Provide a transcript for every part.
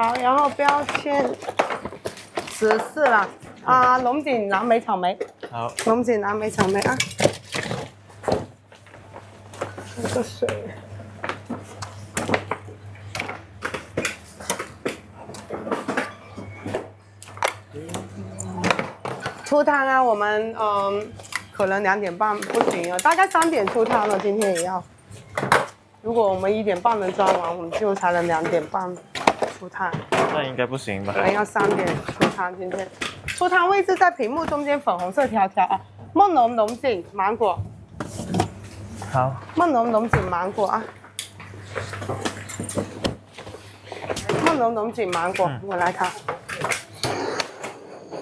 好，然后标签14啦。龙井蓝莓草莓。好。龙井蓝莓草莓啊。喝个水。出汤啊，我们可能2点半不行啊，大概3点出汤了，今天也要。如果我们1点半能装完，我们就才能2点半出汤。那应该不行吧？可能要3点出汤，今天。出汤位置在屏幕中间粉红色条条啊，梦龙龙井芒果。好。梦龙龙井芒果啊。梦龙龙井芒果，我来看。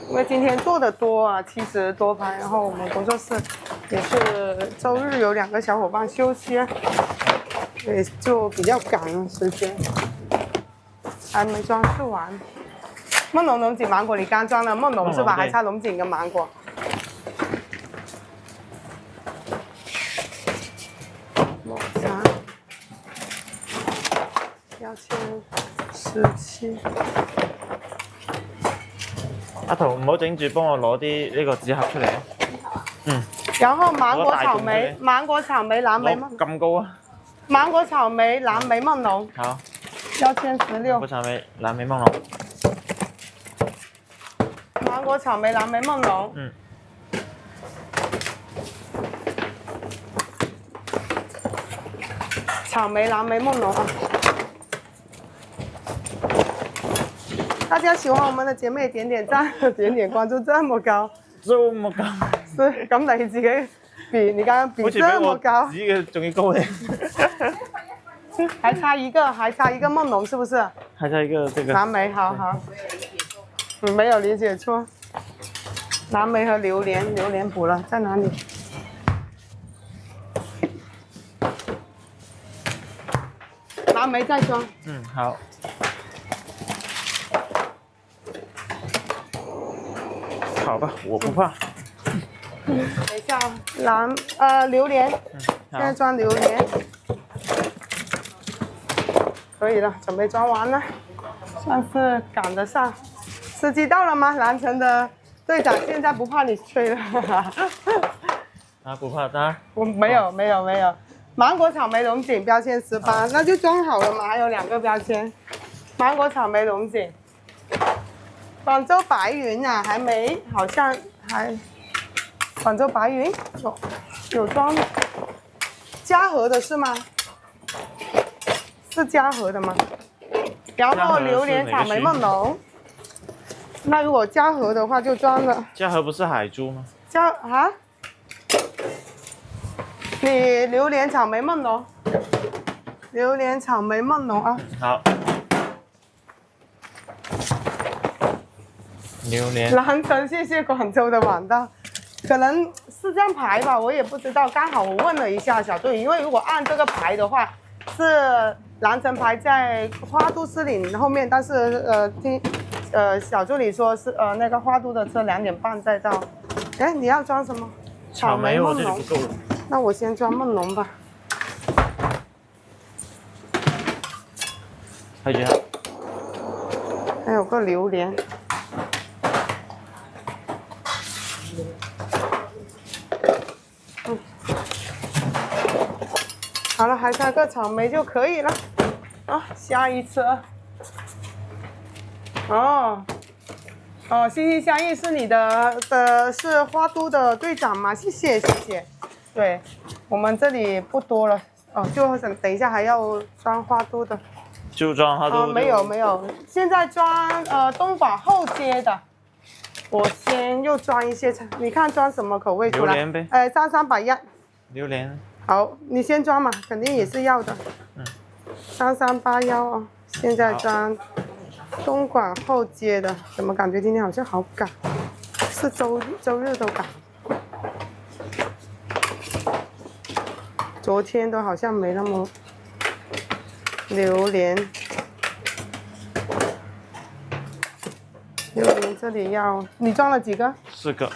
因为今天做的多啊，70多盘，然后我们工作室也是周日有2个小伙伴休息，所以就比较赶时间，还没装饰完。梦龙龙井芒果，你刚装了梦龙是吧？还差龙井跟芒果。抹茶，标签17。阿圖唔好整住，幫我攞啲呢個紙盒出嚟。然後芒果草莓，芒果草莓藍莓夢。咁高啊！芒果草莓藍莓夢龍。好。標籤16。芒果草莓藍莓夢龍。芒果草莓藍莓夢龍。草莓藍莓夢龍啊！大家喜歡我們的姐妹點點讚，點點關注，這麼高，這麼高，是咁你自己比你剛剛比這麼高，自己嘅仲要高咧，還差一個夢龍是不是？還差一個這個藍莓，好好，沒有理解錯，藍莓和榴蓮，榴蓮補了，在哪裡？藍莓再裝。好。好吧，我不怕。等一下，榴蓮，現在裝榴蓮，可以了，準備裝完了，算是趕得上。司機到了嗎？藍城的隊長現在不怕你吹了。不怕他。我沒有。芒果草莓龍井標籤18，那就裝好了嘛，還有2個標籤，芒果草莓龍井。廣州白雲啊，還沒，好像還。廣州白雲有裝嘉禾的是嗎？是嘉禾的嗎？然後榴蓮草莓夢龍，那如果嘉禾的話就裝了。嘉禾不是海珠嗎？你榴蓮草莓夢龍，榴蓮草莓夢龍啊。好。榴蓮。藍城，謝謝廣州的晚到。可能是這樣排吧，我也不知道。剛好我問了一下小助理，因為如果按這個排的話，是藍城排在花都絲嶺後面，但是聽小助理說是那個花都的車2點半再到。哎，你要裝什麼？草莓夢龍。那我先裝夢龍吧。還有個榴蓮。好了，還差個草莓就可以了。下一車。心心相印是你的是花都的隊長嗎？謝謝。對，我們這裡不多了。就等一下還要裝花都的。就裝花都？沒有，現在裝東莞後街的。我先又裝一些，你看裝什麼口味出來？榴蓮唄。3381。榴蓮。好，你先裝嘛，肯定也是要的。3381哦，現在裝東莞後街的，怎麼感覺今天好像好趕？是周日都趕。昨天都好像沒那麼。榴蓮這裡要，你裝了幾個？ 4個。